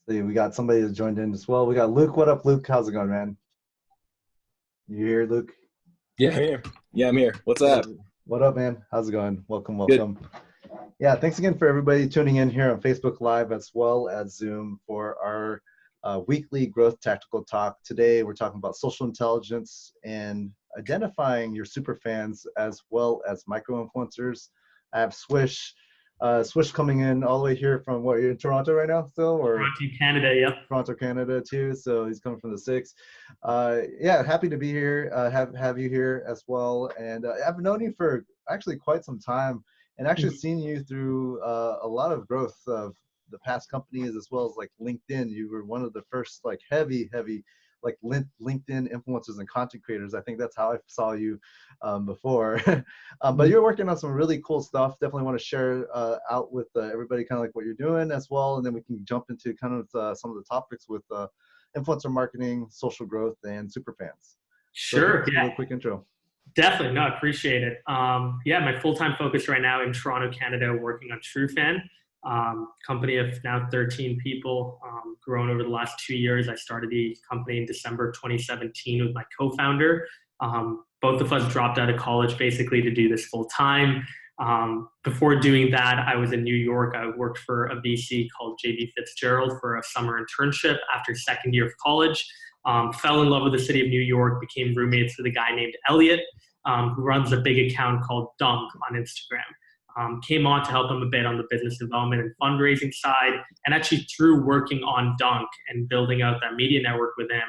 We got somebody that joined in as well. We got Luke. What up, Luke? How's it going, man? You here, Luke? Yeah, I'm here. Yeah, I'm here. What's Yeah. up? What up, man? How's it going? Welcome, Good. welcome. Yeah, thanks again for everybody tuning in here on Facebook Live as well as Zoom for our weekly growth tactical talk. Today, we're talking about social intelligence and identifying your super fans as well as micro influencers. I have Swish. Swish coming in all the way here from what, you're in Toronto right now still, or Toronto, Canada, yep. Toronto, Canada too. So he's coming from the six. Yeah, happy to be here. Have you here as well. And I've known you for actually quite some time, and actually Mhm. seen you through a lot of growth of the past companies as well as like LinkedIn. You were one of the first like heavy like LinkedIn influencers and content creators. I think that's how I saw you before. But you're working on some really cool stuff. Definitely want to share out with everybody kind of like what you're doing as well, and then we can jump into kind of some of the topics with influencer marketing, social growth, and superfans. So if you Sure, just give yeah, a quick intro. definitely. No, I appreciate it. Yeah, my full-time focus right now in Toronto, Canada, working on TrueFan, company of now 13 people, grown over the last 2 years. I started the company in December 2017 with my co-founder. Both of us dropped out of college basically to do this full-time. Before doing that, I was in New York. I worked for a VC called JB Fitzgerald for a summer internship after second year of college. Fell in love with the city of New York, became roommates with a guy named Elliot, who runs a big account called Dunk on Instagram. Came on to help him a bit on the business development and fundraising side. And actually, through working on Dunk and building out that media network with him,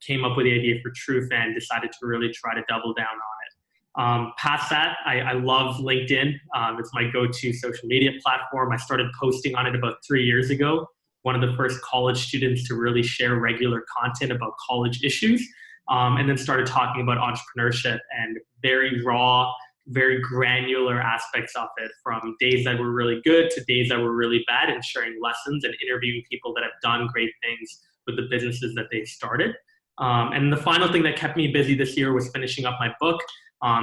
came up with the idea for TrueFan, decided to really try to double down on it. Past that, I love LinkedIn. It's my go-to social media platform. I started posting on it about 3 years ago. One of the first college students to really share regular content about college issues, and then started talking about entrepreneurship and very raw, very granular aspects of it, from days that were really good to days that were really bad, and sharing lessons and interviewing people that have done great things with the businesses that they've started. And the final thing that kept me busy this year was finishing up my book.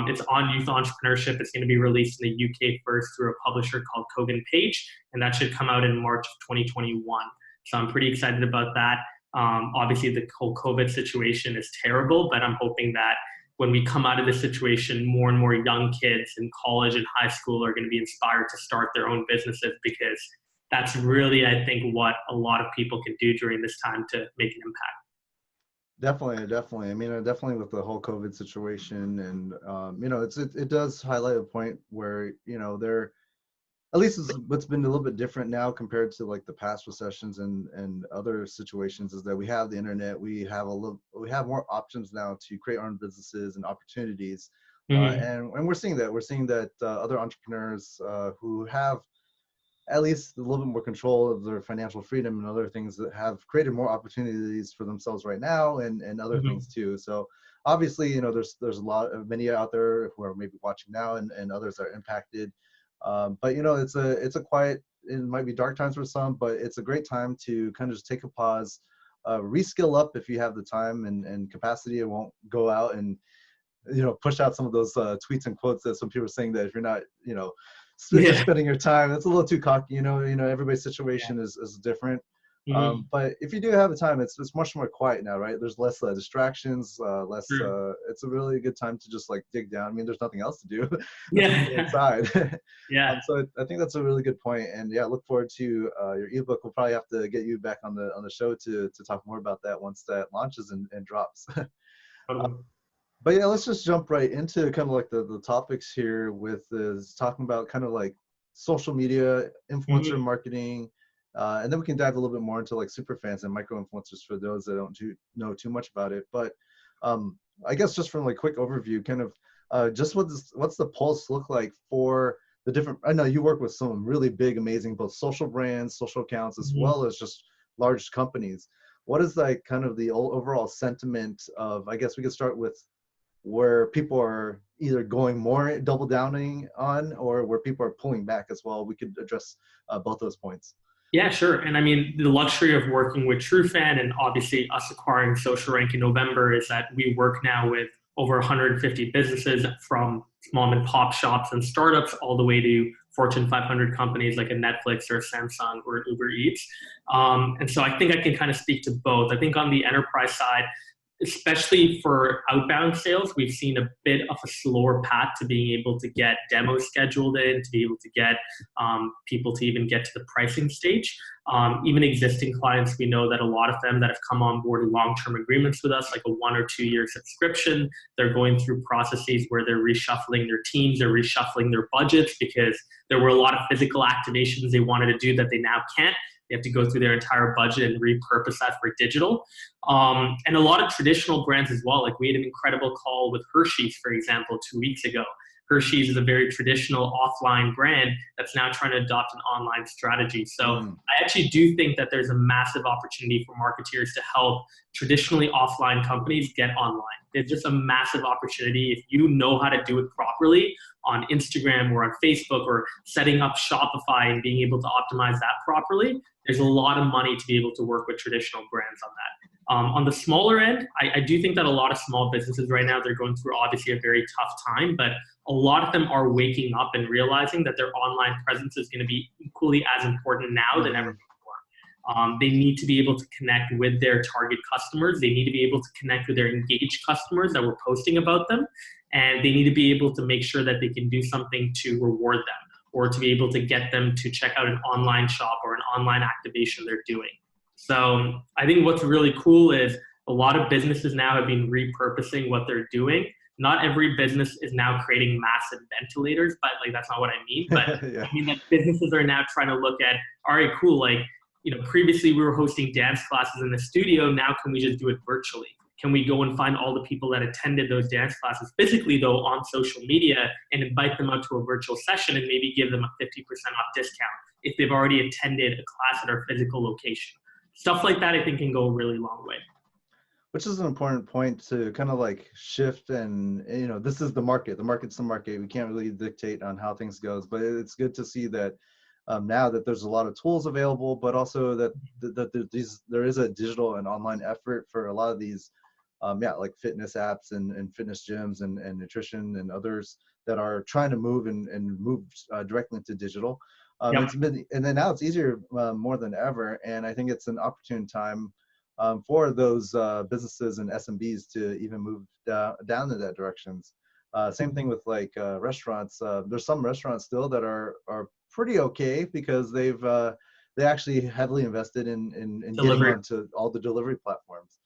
It's on youth entrepreneurship. It's going to be released in the UK first through a publisher called Kogan Page, and that should come out in March of 2021. So I'm pretty excited about that. Obviously, the whole COVID situation is terrible, but I'm hoping that when we come out of this situation, more and more young kids in college and high school are going to be inspired to start their own businesses, because that's really, I think, what a lot of people can do during this time to make an impact. Definitely, definitely. I mean, definitely with the whole COVID situation, and it does highlight a point where there, at least it's, what's been a little bit different now compared to like the past recessions and other situations, is that we have the internet. We have more options now to create our own businesses and opportunities, Mm-hmm. and we're seeing that other entrepreneurs who have at least a little bit more control of their financial freedom and other things, that have created more opportunities for themselves right now, and other Mm-hmm. things too. So obviously, there's a lot of many out there who are maybe watching now, and others are impacted. But it's a quiet, it might be dark times for some, but it's a great time to kind of just take a pause, reskill up if you have the time and capacity. It won't go out and push out some of those tweets and quotes that some people are saying, that if you're not just Yeah. spending your time, it's a little too cocky. Everybody's Yeah. situation is different. Mm-hmm. But if you do have the time, it's much more quiet now, right? There's less distractions, less. True. It's a really good time to just like dig down. I mean, there's nothing else to do but to be Yeah. inside. Yeah. So I think that's a really good point. And yeah, look forward to your ebook. We'll probably have to get you back on the show to talk more about that once that launches and drops. Totally. But yeah, let's just jump right into kind of like the topics here, with is talking about kind of like social media, influencer Mm-hmm. marketing, and then we can dive a little bit more into like super fans and micro influencers for those that don't know too much about it. But I guess just from like quick overview, kind of just what's the pulse look like for the different. I know you work with some really big, amazing both social brands, social accounts, as Mm-hmm. well as just large companies. What is like kind of the overall sentiment of? I guess we could start with where people are either going more double downing on, or where people are pulling back as well. We could address both those points. Yeah, sure. And I mean, the luxury of working with TrueFan and obviously us acquiring Social Rank in November is that we work now with over 150 businesses, from mom and pop shops and startups all the way to Fortune 500 companies like a Netflix or a Samsung or an Uber Eats. And so I think I can kind of speak to both. I think on the enterprise side, especially for outbound sales, we've seen a bit of a slower path to being able to get demos scheduled in, to be able to get people to even get to the pricing stage. Even existing clients, we know that a lot of them that have come on board long-term agreements with us, like a 1 or 2 year subscription, they're going through processes where they're reshuffling their teams, they're reshuffling their budgets because there were a lot of physical activations they wanted to do that they now can't. They have to go through their entire budget and repurpose that for digital. And a lot of traditional brands as well. Like we had an incredible call with Hershey's, for example, 2 weeks ago. Hershey's is a very traditional offline brand that's now trying to adopt an online strategy. So I actually do think that there's a massive opportunity for marketeers to help traditionally offline companies get online. There's just a massive opportunity if you know how to do it properly on Instagram or on Facebook or setting up Shopify and being able to optimize that properly. There's a lot of money to be able to work with traditional brands on that. On the smaller end, I do think that a lot of small businesses right now, they're going through obviously a very tough time, but a lot of them are waking up and realizing that their online presence is going to be equally as important now than ever before. They need to be able to connect with their target customers. They need to be able to connect with their engaged customers that were posting about them. And they need to be able to make sure that they can do something to reward them or to be able to get them to check out an online shop or an online activation they're doing. So I think what's really cool is a lot of businesses now have been repurposing what they're doing. Not every business is now creating massive ventilators, but like that's not what I mean. But Yeah. I mean that businesses are now trying to look at, all right, cool, like, you know, previously we were hosting dance classes in the studio. Now can we just do it virtually? Can we go and find all the people that attended those dance classes physically, though, on social media and invite them out to a virtual session and maybe give them a 50% off discount if they've already attended a class at our physical location? Stuff like that, I think, can go a really long way. Which is an important point to kind of like shift, and you know, this is the market. The market's the market. We can't really dictate on how things goes, but it's good to see that now that there's a lot of tools available, but also that there is a digital and online effort for a lot of these, like fitness apps and fitness gyms and nutrition and others that are trying to move and move directly into digital. It's been, and then now it's easier more than ever, and I think it's an opportune time for those businesses and SMBs to even move down in that directions. Same thing with like restaurants. There's some restaurants still that are pretty okay because they actually heavily invested in getting onto all the delivery platforms.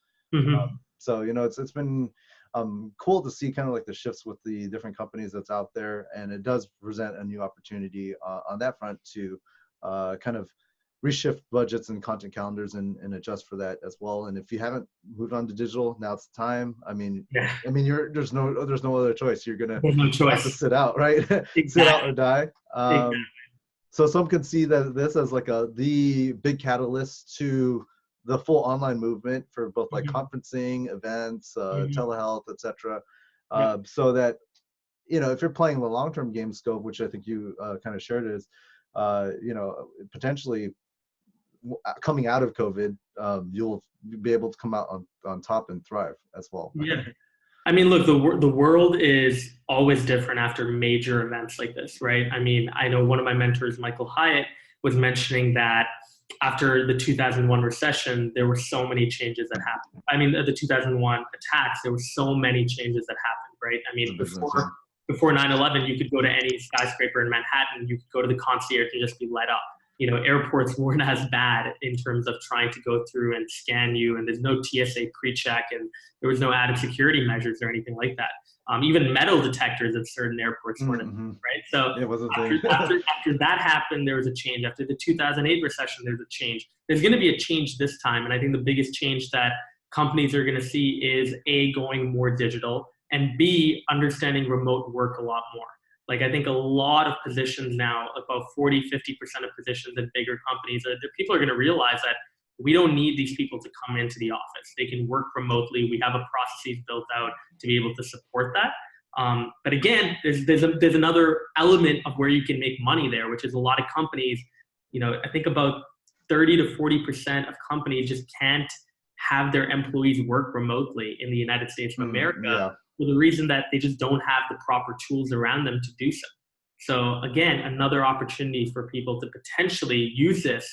So you know, it's been cool to see kind of like the shifts with the different companies that's out there, and it does present a new opportunity on that front to kind of reshift budgets and content calendars and adjust for that as well. And if you haven't moved on to digital, now it's the time. I mean, there's no other choice. You're gonna have to sit out, right? Exactly. Sit out or die. Exactly. So some can see that this as like the big catalyst to the full online movement for both like conferencing, events, telehealth, etc. So that, you know, if you're playing the long-term game scope, which I think you kind of shared, is you know, potentially coming out of COVID, you'll be able to come out on top and thrive as well. Yeah. I mean, look, the world is always different after major events like this, right? I mean, I know one of my mentors, Michael Hyatt, was mentioning that after the 2001 recession, there were so many changes that happened. I mean, the 2001 attacks, there were so many changes that happened, right? I mean, before 9/11, you could go to any skyscraper in Manhattan, you could go to the concierge and just be let up. You know, airports weren't as bad in terms of trying to go through and scan you, and there's no TSA pre-check, and there was no added security measures or anything like that. Even metal detectors at certain airports weren't, right? So after that happened, there was a change. After the 2008 recession, there's a change. There's going to be a change this time, and I think the biggest change that companies are going to see is A, going more digital, and B, understanding remote work a lot more. Like, I think a lot of positions now, about 40, 50% of positions in bigger companies, people are going to realize that we don't need these people to come into the office. They can work remotely. We have a processes built out to be able to support that. But again, there's another element of where you can make money there, which is a lot of companies, you know, I think about 30 to 40% of companies just can't have their employees work remotely in the United States of America. For the reason that they just don't have the proper tools around them to do so. So again, another opportunity for people to potentially use this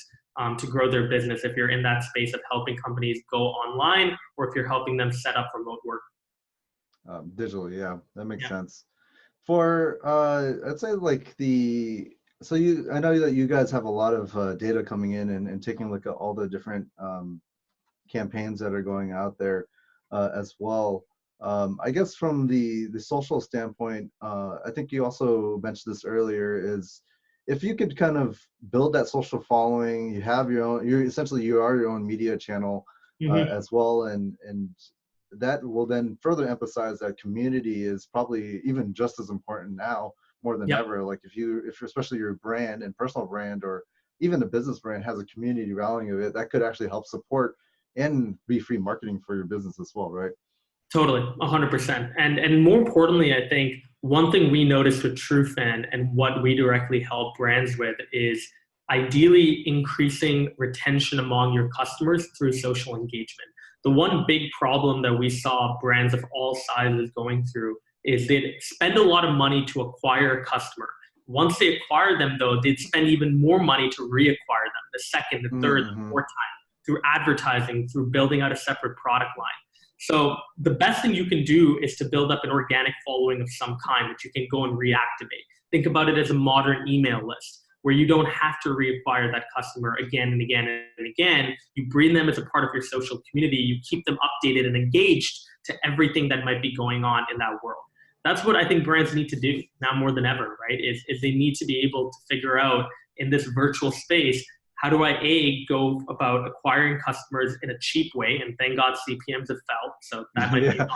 to grow their business if you're in that space of helping companies go online, or if you're helping them set up remote work. Digitally, yeah, that makes Yeah. sense. For I'd say like I know that you guys have a lot of data coming in and taking a look at all the different campaigns that are going out there as well. I guess from the social standpoint, I think you also mentioned this earlier, is if you could kind of build that social following, you have your own, you are your own media channel as well, and that will then further emphasize that community is probably even just as important now more than ever. Like if you're especially your brand and personal brand, or even a business brand, has a community rallying of it, that could actually help support and be free marketing for your business as well, right? Totally, 100%. And more importantly, I think one thing we noticed with TrueFan and what we directly help brands with is ideally increasing retention among your customers through social engagement. The one big problem that we saw brands of all sizes going through is they'd spend a lot of money to acquire a customer. Once they acquire them, though, they'd spend even more money to reacquire them the second, the third, the fourth time, through advertising, through building out a separate product line. So the best thing you can do is to build up an organic following of some kind that you can go and reactivate. Think about it as a modern email list where you don't have to reacquire that customer again and again and again. You bring them as a part of your social community. You keep them updated and engaged to everything that might be going on in that world. That's what I think brands need to do now more than ever, right? Is they need to be able to figure out in this virtual space, how do I go about acquiring customers in a cheap way? And thank God CPMs have fell, so that might be an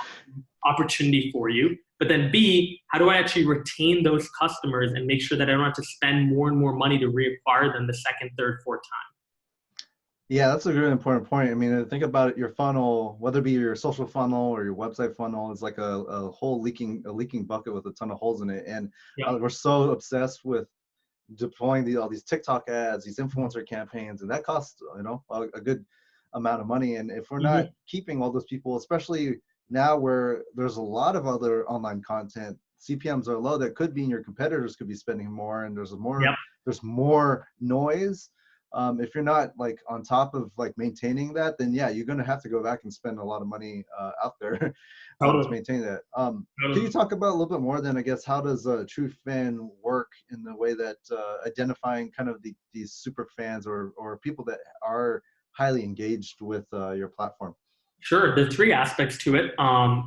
opportunity for you. But then B, how do I actually retain those customers and make sure that I don't have to spend more and more money to reacquire them the second, third, fourth time? Yeah, that's a really important point. I mean, think about it, your funnel, whether it be your social funnel or your website funnel, is like a whole leaking bucket with a ton of holes in it. And we're so obsessed with deploying all these TikTok ads, these influencer campaigns, and that costs, a good amount of money. And if we're not keeping all those people, especially now where there's a lot of other online content, CPMs are low, that could be your competitors could be spending more, and there's more noise. If you're not like on top of like maintaining that, then yeah, you're going to have to go back and spend a lot of money out there to maintain that. Can you talk about a little bit more then, I guess, how does TrueFan work in the way that identifying kind of these super fans or people that are highly engaged with your platform? Sure, there's three aspects to it.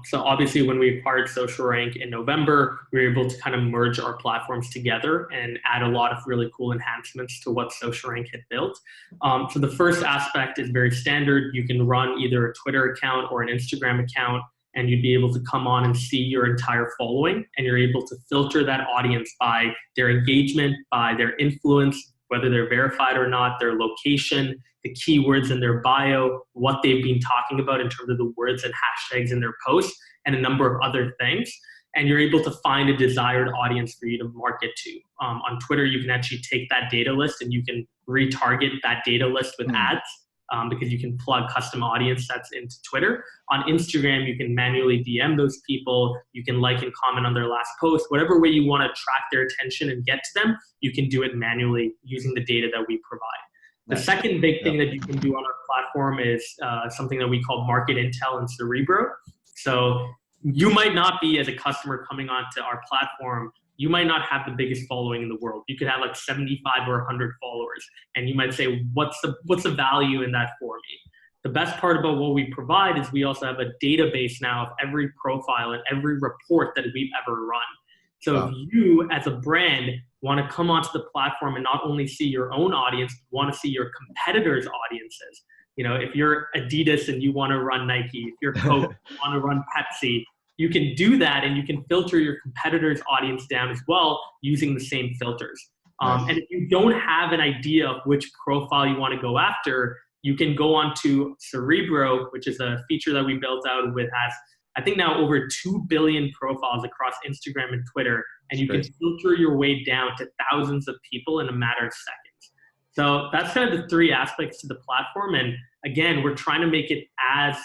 So obviously when we acquired SocialRank in November, we were able to kind of merge our platforms together and add a lot of really cool enhancements to what SocialRank had built. So the first aspect is very standard. You can run either a Twitter account or an Instagram account, and you'd be able to come on and see your entire following, and you're able to filter that audience by their engagement, by their influence, whether they're verified or not, their location, the keywords in their bio, what they've been talking about in terms of the words and hashtags in their posts, and a number of other things. And you're able to find a desired audience for you to market to. On Twitter, you can actually take that data list and you can retarget that data list with ads because you can plug custom audience sets into Twitter. On Instagram, you can manually DM those people. You can like and comment on their last post. Whatever way you want to attract their attention and get to them, you can do it manually using the data that we provide. The second big thing that you can do on our platform is something that we call market intel and Cerebro. So you might not be, as a customer coming onto our platform, you might not have the biggest following in the world. You could have like 75 or 100 followers. And you might say, what's the value in that for me? The best part about what we provide is we also have a database now of every profile and every report that we've ever run. So if you, as a brand, want to come onto the platform and not only see your own audience, but want to see your competitors' audiences. If you're Adidas and you want to run Nike, if you're Coke, you want to run Pepsi, you can do that, and you can filter your competitors' audience down as well using the same filters. And if you don't have an idea of which profile you want to go after, you can go on to Cerebro, which is a feature that we built out with has, I think, now over 2 billion profiles across Instagram and Twitter, and you can filter your way down to thousands of people in a matter of seconds. So that's kind of the three aspects to the platform. And again, we're trying to make it as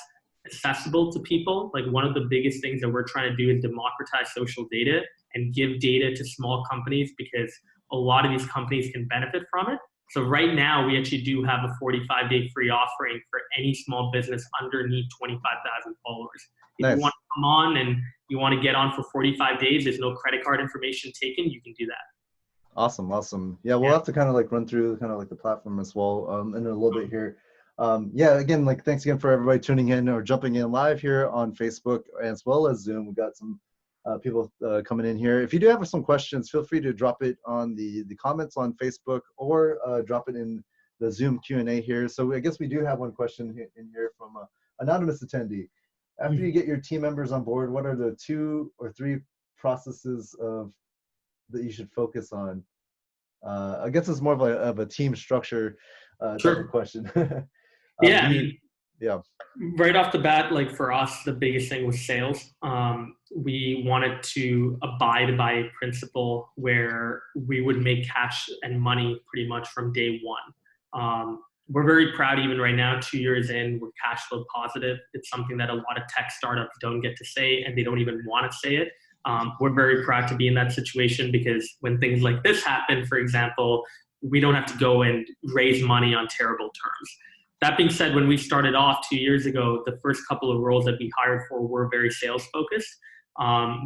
accessible to people. Like, one of the biggest things that we're trying to do is democratize social data and give data to small companies, because a lot of these companies can benefit from it. So right now, we actually do have a 45-day free offering for any small business underneath 25,000 followers. If you Nice. want to come on and you want to get on for 45 days, there's no credit card information taken, you can do that. Awesome. Awesome. Yeah, we'll have to kind of like run through kind of like the platform as well in a little bit here. Yeah, again, like thanks again for everybody tuning in or jumping in live here on Facebook as well as Zoom. We've got some people coming in here. If you do have some questions, feel free to drop it on the comments on Facebook or drop it in the Zoom Q&A here. So I guess we do have one question in here from an anonymous attendee. After you get your team members on board, what are the 2 or 3 processes that you should focus on? I guess it's more of a team structure type of question. Yeah, yeah. Right off the bat, like for us, the biggest thing was sales. We wanted to abide by a principle where we would make cash and money pretty much from day one. We're very proud even right now, 2 years in, we're cash flow positive. It's something that a lot of tech startups don't get to say, and they don't even want to say it. We're very proud to be in that situation, because when things like this happen, for example, we don't have to go and raise money on terrible terms. That being said, when we started off 2 years ago, the first couple of roles that we hired for were very sales focused.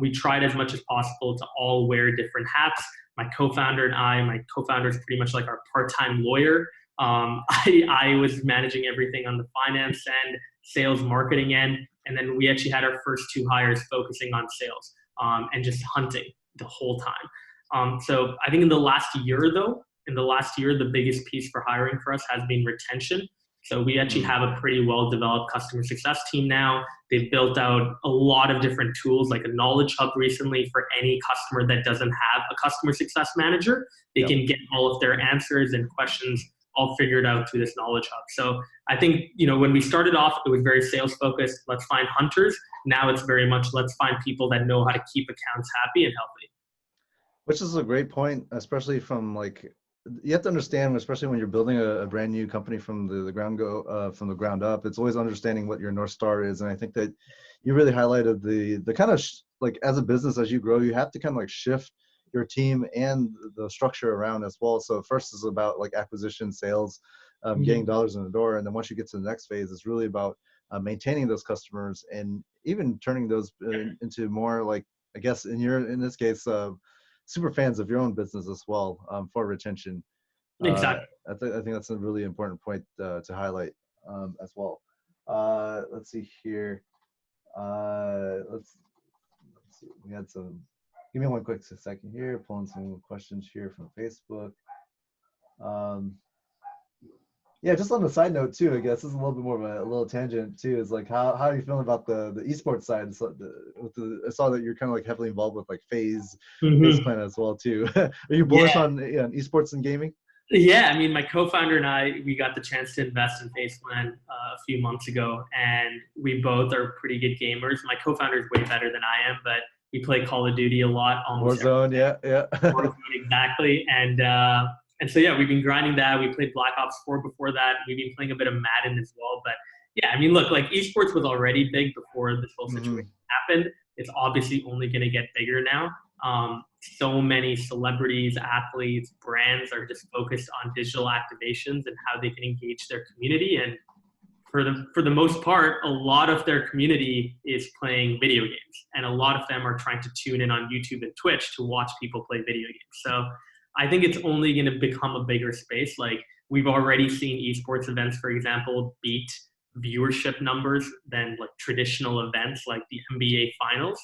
We tried as much as possible to all wear different hats. My co-founder and my co-founder is pretty much like our part-time lawyer. I was managing everything on the finance end, sales, marketing end, and then we actually had our first 2 hires focusing on sales and just hunting the whole time. So I think in the last year, the biggest piece for hiring for us has been retention. So we actually have a pretty well-developed customer success team now. They've built out a lot of different tools, like a knowledge hub recently for any customer that doesn't have a customer success manager. They can get all of their answers and questions all figured out through this knowledge hub. So I think, when we started off, it was very sales focused. Let's find hunters. Now it's very much, let's find people that know how to keep accounts happy and healthy. Which is a great point, especially from you have to understand, especially when you're building a brand new company from the ground up, it's always understanding what your North Star is. And I think that you really highlighted the kind of as a business, as you grow, you have to kind of shift your team and the structure around as well. So first is about acquisition, sales, getting dollars in the door. And then once you get to the next phase, it's really about maintaining those customers and even turning those into more I guess in this case, super fans of your own business as well for retention. Exactly. I think that's a really important point to highlight as well. Let's see here. Let's see. We had some. Give me one quick second here. Pulling some questions here from Facebook. Yeah, just on the side note too, I guess this is a little bit more of a little tangent too. Is how are you feeling about the esports side? So I saw that you're kind of heavily involved with FaZe Clan as well too. Are you bullish on esports and gaming? Yeah, my co-founder and I, we got the chance to invest in FaZe Clan a few months ago, and we both are pretty good gamers. My co-founder is way better than I am, but we play Call of Duty a lot. Warzone, yeah. Warzone, exactly. And so, yeah, we've been grinding that. We played Black Ops 4 before that. We've been playing a bit of Madden as well. But, yeah, look, esports was already big before this whole situation happened. It's obviously only going to get bigger now. So many celebrities, athletes, brands are just focused on digital activations and how they can engage their community. And for the most part, a lot of their community is playing video games. And a lot of them are trying to tune in on YouTube and Twitch to watch people play video games. So I think it's only going to become a bigger space. We've already seen esports events, for example, beat viewership numbers than traditional events like the NBA finals.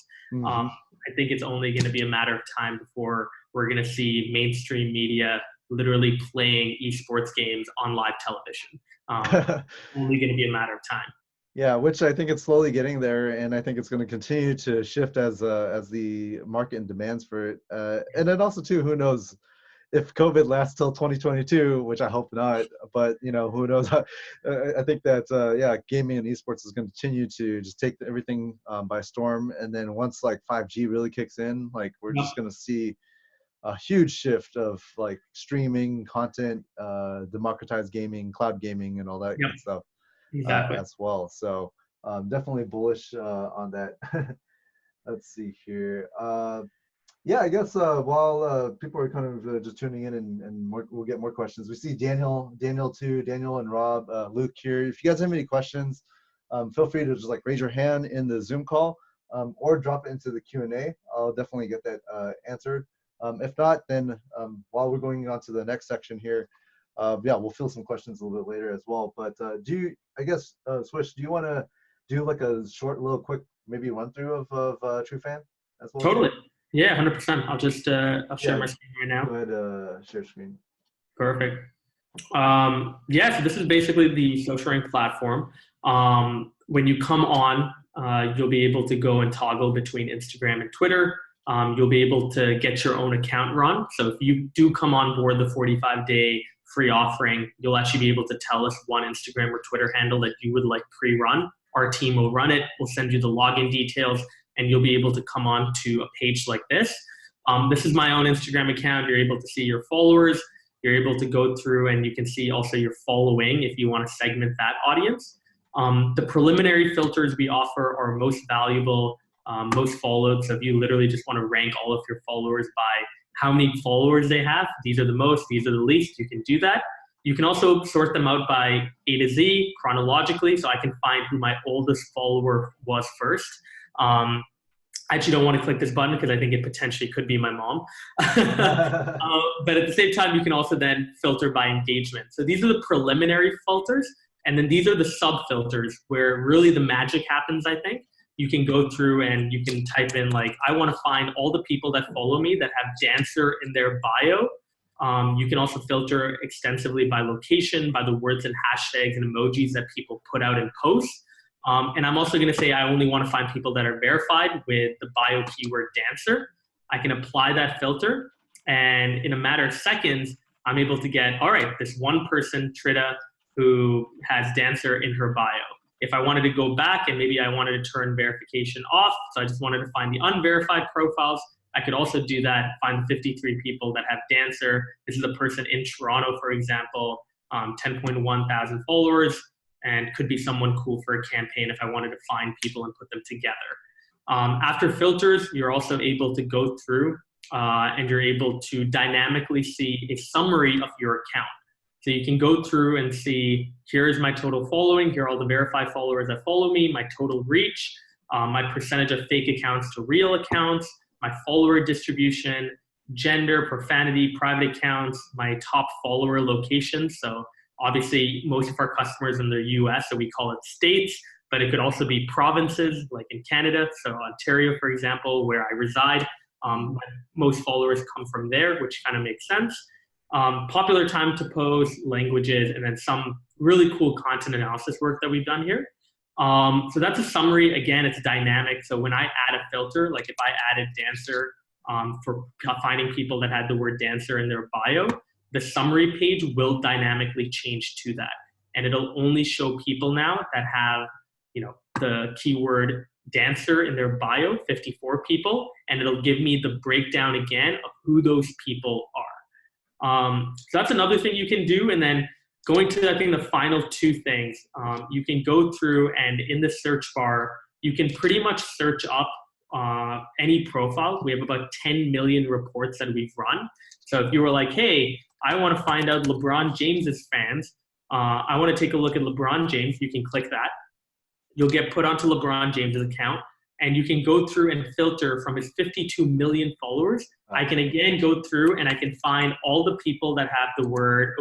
I think it's only going to be a matter of time before we're going to see mainstream media literally playing esports games on live television. Only going to be a matter of time. Yeah, which I think it's slowly getting there, and I think it's going to continue to shift as the market demands for it. And then also too, who knows if COVID lasts till 2022, which I hope not, but who knows? I think that gaming and esports is going to continue to just take everything by storm. And then once 5G really kicks in, we're just going to see a huge shift of streaming content, democratized gaming, cloud gaming, and all that good stuff as well. So definitely bullish on that. Let's see here. Yeah, I guess while people are kind of just tuning in and we'll get more questions. We see Daniel too, Daniel and Rob, Luke here. If you guys have any questions, feel free to just like raise your hand in the Zoom call or drop it into the Q&A. I'll definitely get that answered. If not, then while we're going on to the next section here, yeah, we'll fill some questions a little bit later as well. But I guess, Swish, do you want to do like a short, little quick, maybe run through of TrueFan as well? Totally. Yeah, 100%. I'll just I'll share my screen right now. Go ahead, share screen. Perfect. Yeah, so this is basically the social rank platform. When you come on, you'll be able to go and toggle between Instagram and Twitter. You'll be able to get your own account run. So if you do come on board the 45-day free offering, you'll actually be able to tell us one Instagram or Twitter handle that you would like pre-run. Our team will run it. We'll send you the login details, and you'll be able to come on to a page like this. This is my own Instagram account. You're able to see your followers. You're able to go through and you can see also your following if you want to segment that audience. The preliminary filters we offer are most valuable, most followed. So if you literally just want to rank all of your followers by how many followers they have, these are the most, these are the least, you can do that. You can also sort them out by A to Z chronologically, so I can find who my oldest follower was first. I actually don't want to click this button because I think it potentially could be my mom. But at the same time, you can also then filter by engagement. So these are the preliminary filters, and then these are the sub-filters where really the magic happens, I think. You can go through and you can type in like, I want to find all the people that follow me that have dancer in their bio. You can also filter extensively by location, by the words and hashtags and emojis that people put out in posts. And I'm also going to say I only want to find people that are verified with the bio keyword dancer. I can apply that filter, and in a matter of seconds, I'm able to get, all right, this one person, Trita, who has dancer in her bio. If I wanted to go back and maybe I wanted to turn verification off, so I just wanted to find the unverified profiles, I could also do that, find the 53 people that have dancer. This is a person in Toronto, for example, 10.1 thousand followers, and could be someone cool for a campaign if I wanted to find people and put them together. After filters, you're also able to go through and you're able to dynamically see a summary of your account. So you can go through and see, here's my total following, here are all the verified followers that follow me, my total reach, my percentage of fake accounts to real accounts, my follower distribution, gender, profanity, private accounts, my top follower locations. So obviously most of our customers in the US, so we call it states, but it could also be provinces like in Canada. So Ontario, for example, where I reside, most followers come from there, which kind of makes sense. Popular time to post, languages, and then some really cool content analysis work that we've done here. So that's a summary. Again, it's dynamic. So when I add a filter, like if I added dancer for finding people that had the word dancer in their bio, the summary page will dynamically change to that. And it'll only show people now that have, the keyword dancer in their bio, 54 people, and it'll give me the breakdown again of who those people are. So that's another thing you can do. And then going to, I think, the final two things, you can go through and in the search bar, you can pretty much search up any profile. We have about 10 million reports that we've run. So if you were like, hey, I want to find out LeBron James's fans, I want to take a look at LeBron James, you can click that. You'll get put onto LeBron James's account, and you can go through and filter from his 52 million followers. I can again go through and I can find all the people that have the word,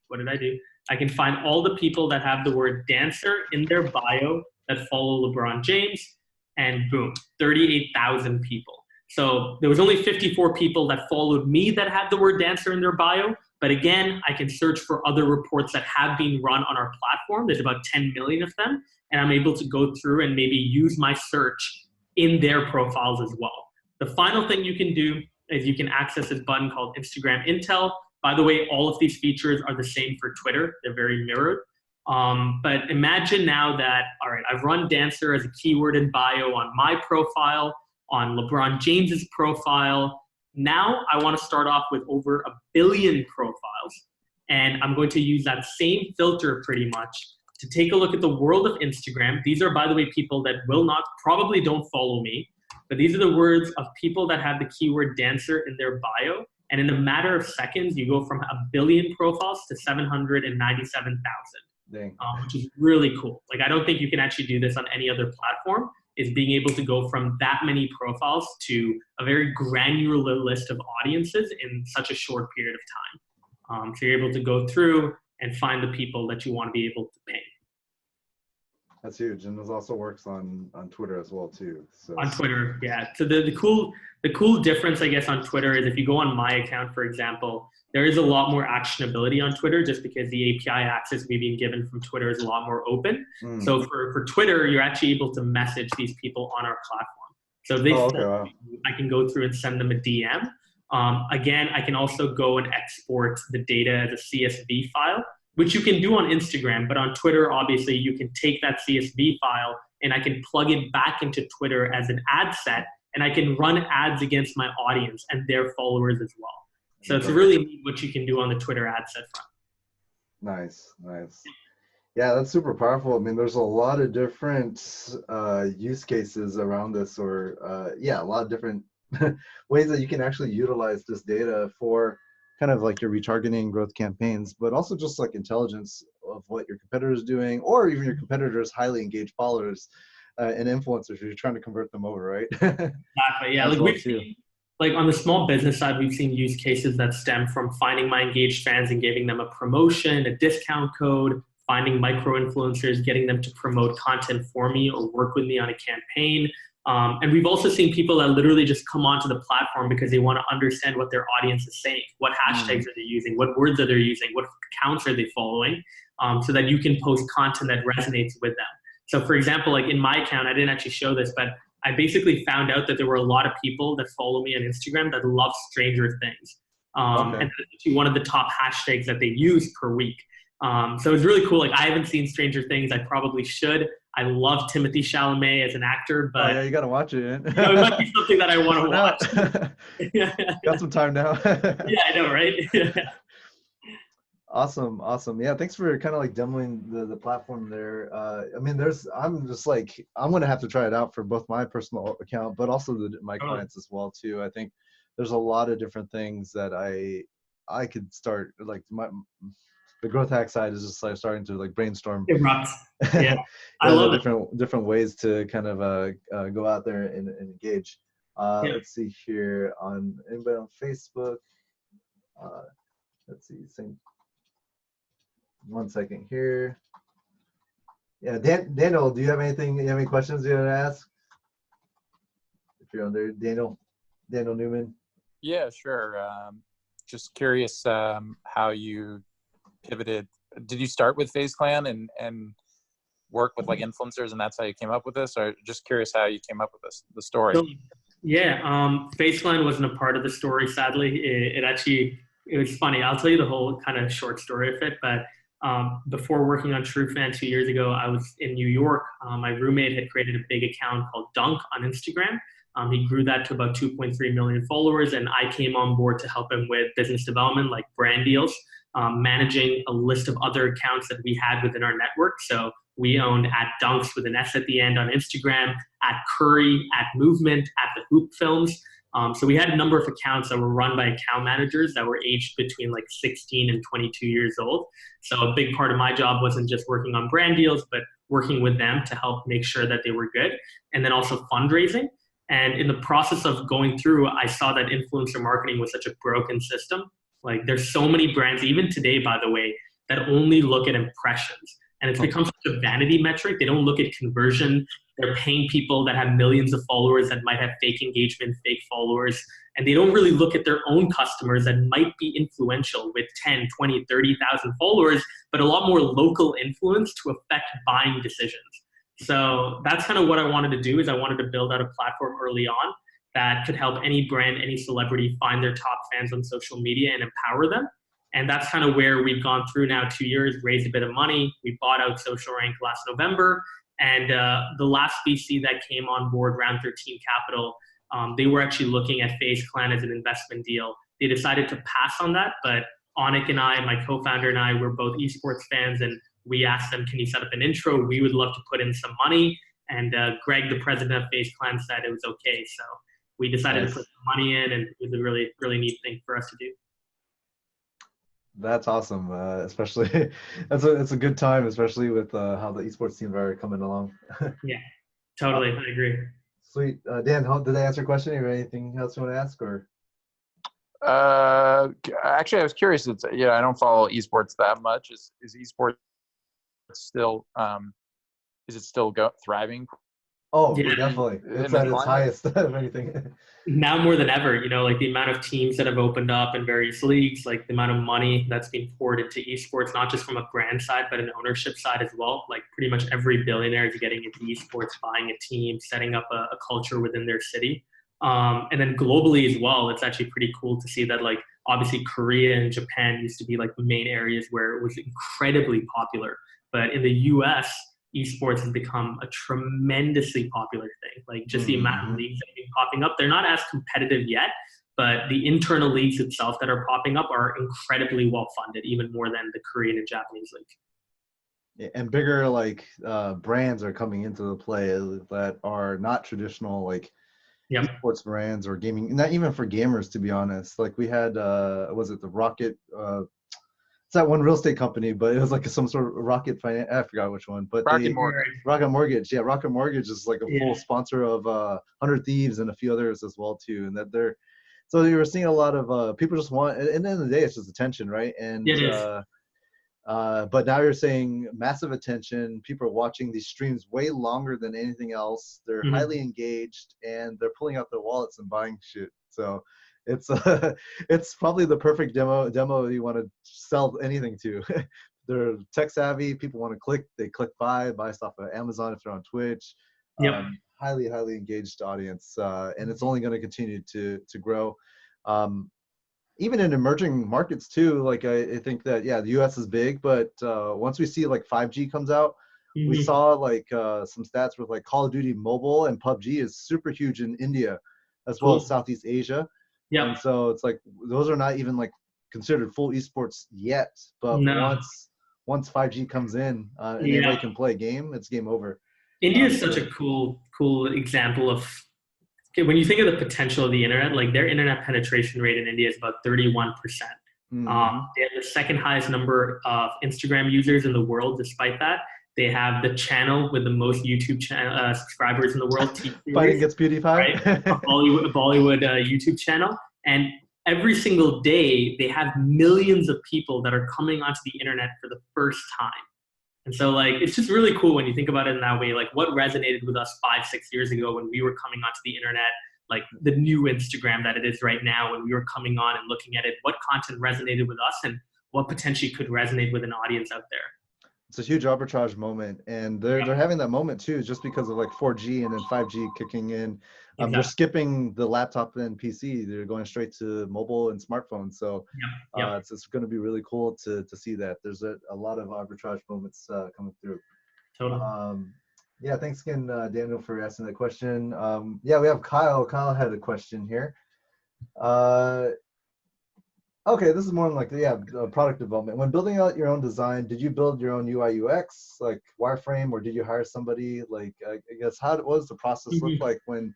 what did I do? I can find all the people that have the word dancer in their bio that follow LeBron James, and boom, 38,000 people. So there was only 54 people that followed me that had the word dancer in their bio. But again, I can search for other reports that have been run on our platform. There's about 10 million of them. And I'm able to go through and maybe use my search in their profiles as well. The final thing you can do is you can access this button called Instagram Intel. By the way, all of these features are the same for Twitter. They're very mirrored. But imagine now that, all right, I've run dancer as a keyword in bio on my profile, on LeBron James's profile. Now I want to start off with over 1 billion profiles. And I'm going to use that same filter pretty much to take a look at the world of Instagram. These are, by the way, people that probably don't follow me. but these are the words of people that have the keyword dancer in their bio. And in a matter of seconds, you go from 1 billion profiles to 797,000, which is really cool. Like, I don't think you can actually do this on any other platform, is being able to go from that many profiles to a very granular list of audiences in such a short period of time. So you're able to go through and find the people that you want to be able to ping. That's huge, and this also works on Twitter as well too. So on Twitter, yeah. So the cool difference, I guess, on Twitter is if you go on my account, for example, there is a lot more actionability on Twitter just because the API access we've been given from Twitter is a lot more open. So for Twitter, you're actually able to message these people on our platform. So if they follow me, I can go through and send them a DM. Again, I can also go and export the data as a CSV file, which you can do on Instagram, but on Twitter, obviously, you can take that CSV file and I can plug it back into Twitter as an ad set, and I can run ads against my audience and their followers as well. So it's really neat what you can do on the Twitter ad set front. Nice. Yeah, that's super powerful. I mean, there's a lot of different use cases around this, or a lot of different ways that you can actually utilize this data for kind of like your retargeting growth campaigns, but also just like intelligence of what your competitor is doing, or even your competitors' highly engaged followers and influencers. You're trying to convert them over, right? Exactly. Yeah. Like we've seen, like on the small business side, we've seen use cases that stem from finding my engaged fans and giving them a promotion, a discount code, finding micro influencers, getting them to promote content for me or work with me on a campaign. And we've also seen people that literally just come onto the platform because they want to understand what their audience is saying, what hashtags are they using, what words are they using, what accounts are they following, so that you can post content that resonates with them. So for example, like in my account, I didn't actually show this, but I basically found out that there were a lot of people that follow me on Instagram that love Stranger Things. And that's actually one of the top hashtags that they use per week. So it's really cool. Like, I haven't seen Stranger Things. I probably should. I love Timothée Chalamet as an actor, but you got to watch it. It might be something that I want to watch. Got some time now. Yeah, I know, right? Awesome. Yeah, thanks for kind of like demoing the platform there. I mean, I'm just like, I'm going to have to try it out for both my personal account, but also my clients as well too. I think there's a lot of different things that I could start, like the growth hack side is just like starting to like brainstorm. Yeah, I love different ways to kind of go out there and engage. Let's see here on anybody on Facebook. Let's see, same. 1 second here. Yeah, Daniel, do you have anything? You have any questions you want to ask? If you're on there, Daniel Newman. Yeah, sure. Just curious how you pivoted. Did you start with FaZe Clan and work with like influencers, and that's how you came up with this? Or just curious how you came up with the story. So, FaZe Clan wasn't a part of the story, sadly. It was funny. I'll tell you the whole kind of short story of it. But before working on Superfans 2 years ago, I was in New York. My roommate had created a big account called Dunk on Instagram. He grew that to about 2.3 million followers, and I came on board to help him with business development, like brand deals, managing a list of other accounts that we had within our network. So we owned @Dunks with an S at the end on Instagram, @Curry, @Movement, @The Hoop Films. So we had a number of accounts that were run by account managers that were aged between like 16 and 22 years old. So a big part of my job wasn't just working on brand deals, but working with them to help make sure that they were good, and then also fundraising. And in the process of going through, I saw that influencer marketing was such a broken system. Like, there's so many brands, even today, by the way, that only look at impressions. And it's become such a vanity metric. They don't look at conversion. They're paying people that have millions of followers that might have fake engagement, fake followers. And they don't really look at their own customers that might be influential with 10, 20, 30,000 followers, but a lot more local influence to affect buying decisions. So that's kind of what I wanted to do. Is I wanted to build out a platform early on that could help any brand, any celebrity find their top fans on social media and empower them. And that's kind of where we've gone through now 2 years, raised a bit of money. We bought out Social Rank last November. And the last VC that came on board, Round 13 Capital, they were actually looking at FaZe Clan as an investment deal. They decided to pass on that, but Onik and I, my co-founder and I, were both esports fans, and we asked them, can you set up an intro? We would love to put in some money. And Greg, the president of FaZe Clan, said it was okay. So we decided to put some money in, and it was a really, really neat thing for us to do. That's awesome. Especially, it's a good time, especially with how the esports teams are coming along. Yeah, totally. I agree. Sweet. Dan, did I answer your question? Or anything else you want to ask? Or actually, I was curious. It's I don't follow esports that much. Is esports still is it still thriving? Oh, yeah, definitely. It's at its highest of anything. Now more than ever, like the amount of teams that have opened up in various leagues, like the amount of money that's being poured into esports, not just from a brand side, but an ownership side as well. Like pretty much every billionaire is getting into esports, buying a team, setting up a culture within their city. And then globally as well, it's actually pretty cool to see that, like, obviously Korea and Japan used to be like the main areas where it was incredibly popular. But in the US, esports has become a tremendously popular thing. Like just the amount of leagues that have been popping up. They're not as competitive yet, but the internal leagues itself that are popping up are incredibly well funded, even more than the Korean and Japanese league. And bigger brands are coming into the play that are not traditional esports brands or gaming, not even for gamers, to be honest. Like we had was it the Rocket it's that one real estate company, but it was like some sort of Rocket Finance. I forgot which one, but Rocket Mortgage. Rocket Mortgage. Yeah, Rocket Mortgage is like a full sponsor of 100 Thieves and a few others as well too. And that so you were seeing a lot of people just want. At the end of the day, it's just attention, right? And but now you're saying massive attention. People are watching these streams way longer than anything else. They're highly engaged, and they're pulling out their wallets and buying shit. So it's probably the perfect demo you want to sell anything to. They're tech savvy. People want to click. They click buy stuff on Amazon if they're on Twitch. Highly engaged audience, and it's only going to continue to grow. Even in emerging markets too. Like I think that the US is big, but once we see like 5G comes out, we saw some stats with like Call of Duty Mobile and PUBG is super huge in India, as well as Southeast Asia. And so it's like those are not even like considered full esports yet, but once 5G comes in and anybody can play a game, it's game over. India is such a cool example of, when you think of the potential of the internet, like their internet penetration rate in India is about 31%. They have the second highest number of Instagram users in the world. Despite that, they have the channel with the most YouTube subscribers in the world. Fighting against PewDiePie, right? a Bollywood YouTube channel, and every single day they have millions of people that are coming onto the internet for the first time. And so like it's just really cool when you think about it in that way. Like what resonated with us 5-6 years ago when we were coming onto the internet, like the new Instagram that it is right now, when we were coming on and looking at it, what content resonated with us and what potentially could resonate with an audience out there. It's a huge arbitrage moment, and they're having that moment too, just because of like 4G and then 5G kicking in. They're skipping the laptop and PC. They're going straight to mobile and smartphones. So it's going to be really cool to see that. There's a lot of arbitrage moments coming through. Totally. Thanks again, Daniel, for asking that question. We have Kyle. Kyle had a question here. Okay, this is more like product development. When building out your own design, did you build your own UI UX, like wireframe, or did you hire somebody? Like, I guess, what does the process look like when?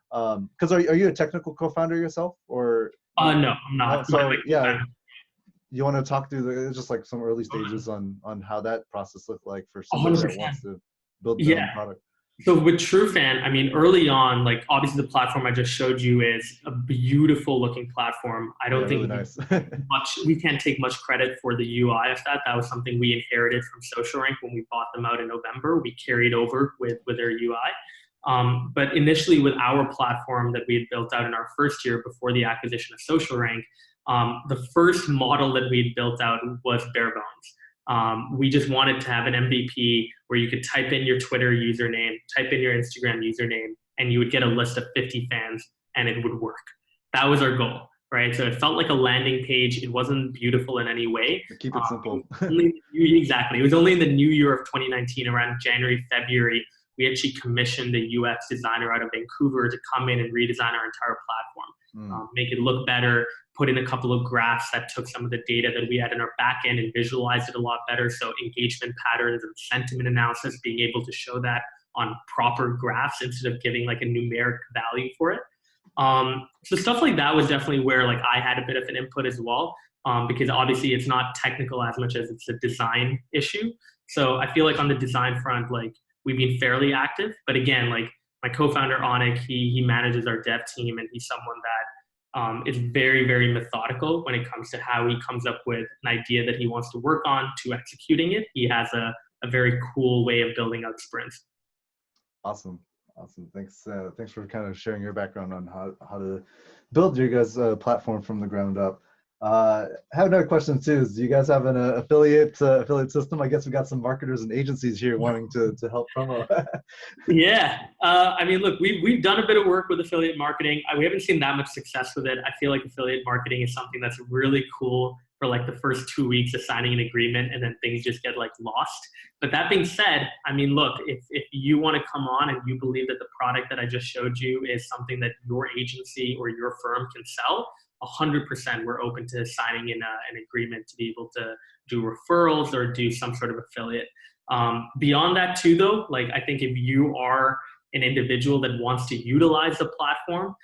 Because are you a technical co-founder yourself, or? No, I'm not. So you want to talk through just like some early stages on how that process looked like for somebody 100%. that wants to build their own product. So with TrueFan, I mean, early on, like obviously the platform I just showed you is a beautiful looking platform. I don't think really nice. we can't take much credit for the UI of that. That was something we inherited from SocialRank when we bought them out in November. We carried over with their UI. But initially with our platform that we had built out in our first year before the acquisition of SocialRank, the first model that we had built out was bare bones. We just wanted to have an MVP where you could type in your Twitter username, type in your Instagram username, and you would get a list of 50 fans and it would work. That was our goal, right? So it felt like a landing page. It wasn't beautiful in any way. Keep it simple. Exactly. It was only in the new year of 2019, around January, February, we actually commissioned a UX designer out of Vancouver to come in and redesign our entire platform, make it look better, put in a couple of graphs that took some of the data that we had in our back end and visualized it a lot better. So engagement patterns and sentiment analysis, being able to show that on proper graphs instead of giving like a numeric value for it. So stuff like that was definitely where like I had a bit of an input as well, because obviously it's not technical as much as it's a design issue. So I feel like on the design front, like we've been fairly active, but again, like my co-founder Onik, he manages our dev team, and he's someone that is very, very methodical when it comes to how he comes up with an idea that he wants to work on to executing it. He has a very cool way of building out sprints. Awesome. Thanks. Thanks for kind of sharing your background on how to build your guys' platform from the ground up. I have another question too. Is do you guys have an affiliate system? I guess we got some marketers and agencies here wanting to help promo. Yeah. I mean, look, we've done a bit of work with affiliate marketing. We haven't seen that much success with it. I feel like affiliate marketing is something that's really cool for like the first 2 weeks of signing an agreement, and then things just get like lost. But that being said, I mean, look, if you want to come on and you believe that the product that I just showed you is something that your agency or your firm can sell, 100% we're open to signing in an agreement to be able to do referrals or do some sort of affiliate. Beyond that too, though, like I think if you are an individual that wants to utilize the platform,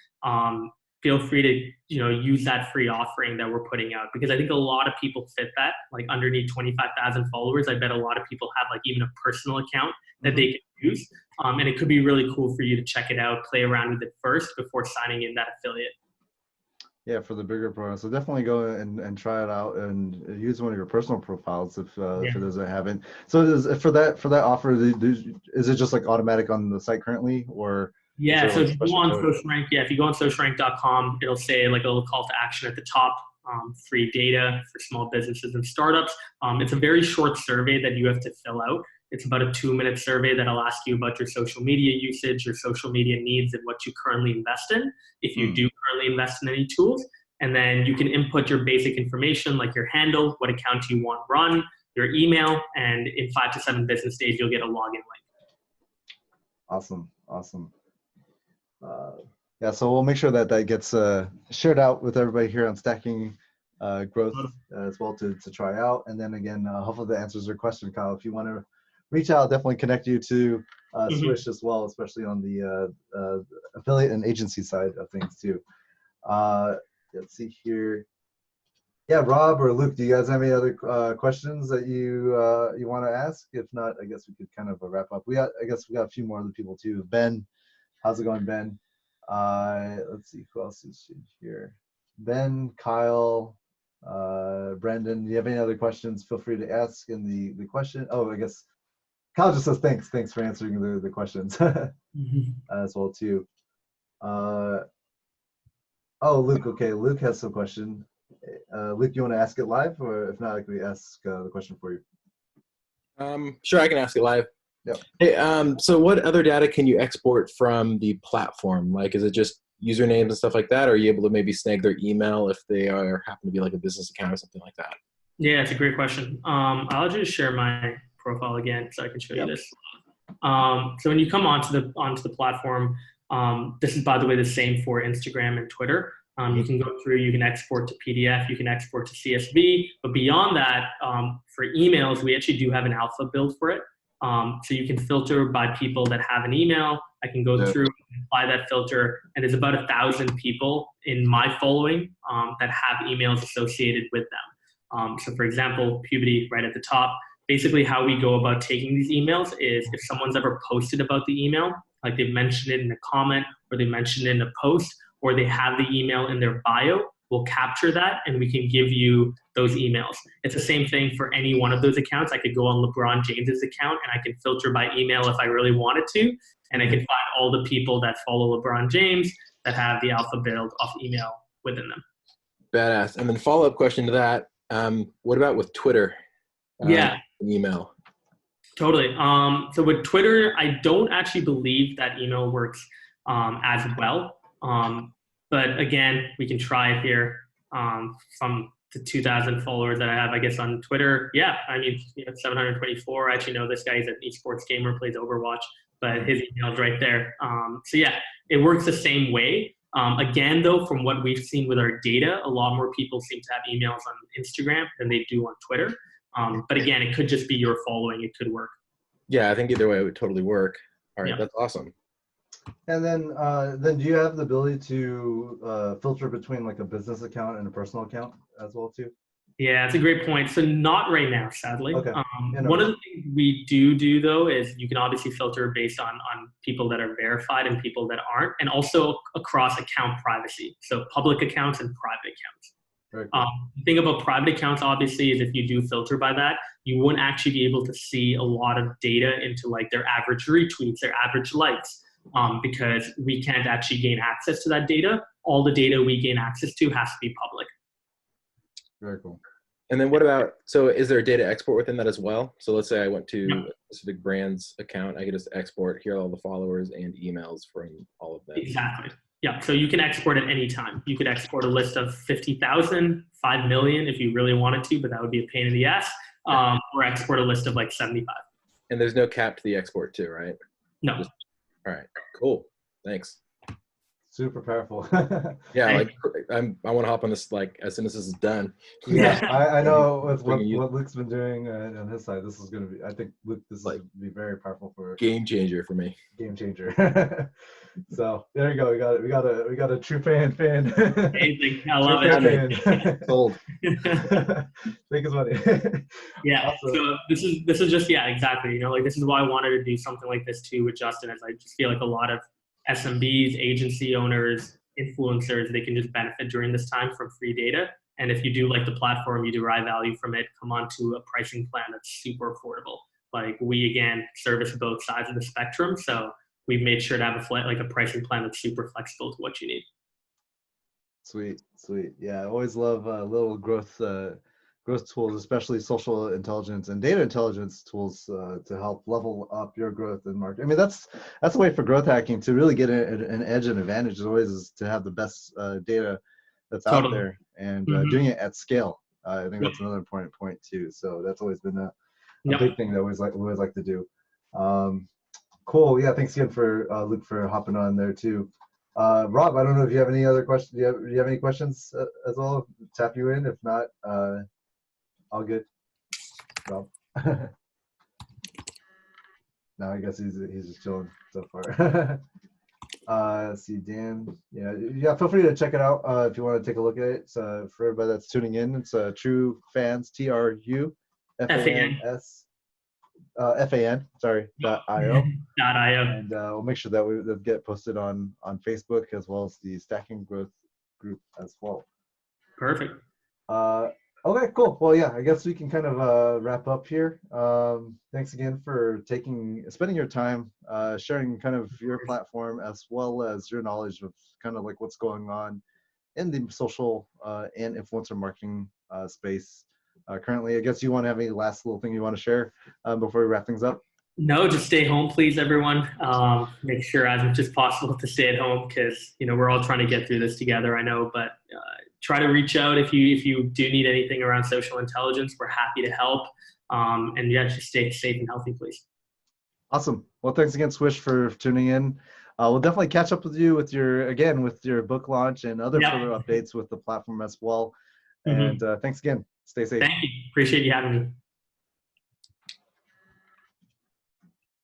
feel free to use that free offering that we're putting out, because I think a lot of people fit that. Like underneath 25,000 followers, I bet a lot of people have like even a personal account that they can use, and it could be really cool for you to check it out, play around with it first before signing in that affiliate. Yeah, for the bigger program. So definitely go and try it out and use one of your personal profiles if for those that haven't. So for that offer, is it just like automatic on the site currently, or? Yeah, so if you go on SochRank, if you go on SochRank.com, it'll say like a little call to action at the top, free data for small businesses and startups. It's a very short survey that you have to fill out. It's about a 2-minute survey that'll ask you about your social media usage, your social media needs, and what you currently invest in, if you do currently invest in any tools. And then you can input your basic information like your handle, what account you want run, your email, and in 5 to 7 business days, you'll get a login link. Awesome. Yeah, so we'll make sure that gets shared out with everybody here on Stacking Growth as well to try out. And then again, hopefully that answers your question, Kyle. If you want to reach out, definitely connect you to Swish as well, especially on the affiliate and agency side of things too. Let's see here. Yeah, Rob or Luke, do you guys have any other questions that you want to ask? If not, I guess we could kind of wrap up. I guess we got a few more other people too. Ben, how's it going, Ben? Let's see, who else is here? Ben, Kyle, Brandon, do you have any other questions? Feel free to ask in the question. Oh, I guess Kyle just says thanks for answering the questions as well too. Oh, Luke, okay, Luke has some question. Luke, you want to ask it live, or if not, I can ask the question for you. Sure, I can ask it live. Yep. Hey, so what other data can you export from the platform? Like, is it just usernames and stuff like that? Or are you able to maybe snag their email if they happen to be like a business account or something like that? Yeah, it's a great question. I'll just share my profile again so I can show you this. So when you come onto the platform, this is, by the way, the same for Instagram and Twitter. You can go through, you can export to PDF, you can export to CSV, but beyond that, for emails, we actually do have an alpha build for it. So you can filter by people that have an email. I can go through and apply that filter, and there's about 1,000 people in my following that have emails associated with them. So for example, Puberty right at the top. Basically how we go about taking these emails is if someone's ever posted about the email, like they've mentioned it in a comment or they mentioned it in a post, or they have the email in their bio, we'll capture that and we can give you those emails. It's the same thing for any one of those accounts. I could go on LeBron James's account and I can filter by email if I really wanted to, and I can find all the people that follow LeBron James that have the alpha build off email within them. Badass. And then follow-up question to that, what about with Twitter? Email. Totally. So with Twitter, I don't actually believe that email works as well. But again, we can try it here from the 2,000 followers that I have, I guess, on Twitter. Yeah, I mean, 724. I actually know this guy. He's an esports gamer, plays Overwatch, but his email's right there. So yeah, it works the same way. Again, though, from what we've seen with our data, a lot more people seem to have emails on Instagram than they do on Twitter. But again, it could just be your following. It could work. Yeah, I think either way it would totally work. All right, Yeah. that's awesome. And then do you have the ability to filter between like a business account and a personal account as well too? Yeah, it's a great point. So not right now, sadly. Okay. Yeah, no One of worries. the things we do though is you can obviously filter based on people that are verified and people that aren't, and also across account privacy. So public accounts and private accounts. Very cool. The thing about private accounts obviously is if you do filter by that, you wouldn't actually be able to see a lot of data into like their average retweets, their average likes, because we can't actually gain access to that data. All the data we gain access to has to be public. Very cool. And then what about, so is there a data export within that as well? So let's say I went to Yep. a specific brand's account, I could just export, here are all the followers and emails from all of them. Exactly. Yeah. So you can export at any time. You could export a list of 50,000, 5 million if you really wanted to, but that would be a pain in the ass. Or export a list of like 75. And there's no cap to the export too, right? No. All right, cool. Thanks. Super powerful. Yeah, Thank like I want to hop on this like as soon as this is done. Yeah, I know with Bringing you- what Luke's been doing on his side. This is going to be, I think, Luke, this is Like- going to be very powerful for Game changer for me. game changer. So there you go. We got a true fan. Amazing. I love True it. fan. Sold. Make his money. Yeah. Awesome. So this is just, yeah, exactly. You know, like this is why I wanted to do something like this too with Justin, as I just feel like a lot of SMBs, agency owners, influencers, they can just benefit during this time from free data. And if you do like the platform, you derive value from it, come on to a pricing plan that's super affordable. Like we, again, service both sides of the spectrum. So we've made sure to have a pricing plan that's super flexible to what you need. Sweet. Yeah, I always love little growth tools, especially social intelligence and data intelligence tools to help level up your growth and market. I mean, that's the way for growth hacking to really get an edge and advantage. Always is to have the best data that's out Totally. there and Mhm. doing it at scale. I think that's another important point too. So that's always been a Yep. big thing that we always like to do. Cool. Yeah. Thanks again for Luke for hopping on there too. Rob, I don't know if you have any other questions. Do you have any questions as well? Tap you in. If not, all good. Rob. No, I guess he's just chilling so far. Let's see, Dan. Yeah. Feel free to check it out if you want to take a look at it. So for everybody that's tuning in, it's True Fans, TRU FANS. FAN, sorry, .io. .io. And we'll make sure that they'll get posted on Facebook as well as the Stacking Growth group as well. Perfect. Okay, cool. Well, yeah, I guess we can kind of wrap up here. Thanks again for spending your time, sharing kind of your platform as well as your knowledge of kind of like what's going on in the social and influencer marketing space. Currently, I guess you want to have any last little thing you want to share before we wrap things up? No, just stay home, please, everyone. Make sure as much as possible to stay at home because, you know, we're all trying to get through this together, I know, but try to reach out if you do need anything around social intelligence. We're happy to help. And yeah, just stay safe and healthy, please. Awesome. Well, thanks again, Swish, for tuning in. We'll definitely catch up with you with your book launch and other further updates with the platform as well. And thanks again. Stay safe. Thank you. Appreciate you having me.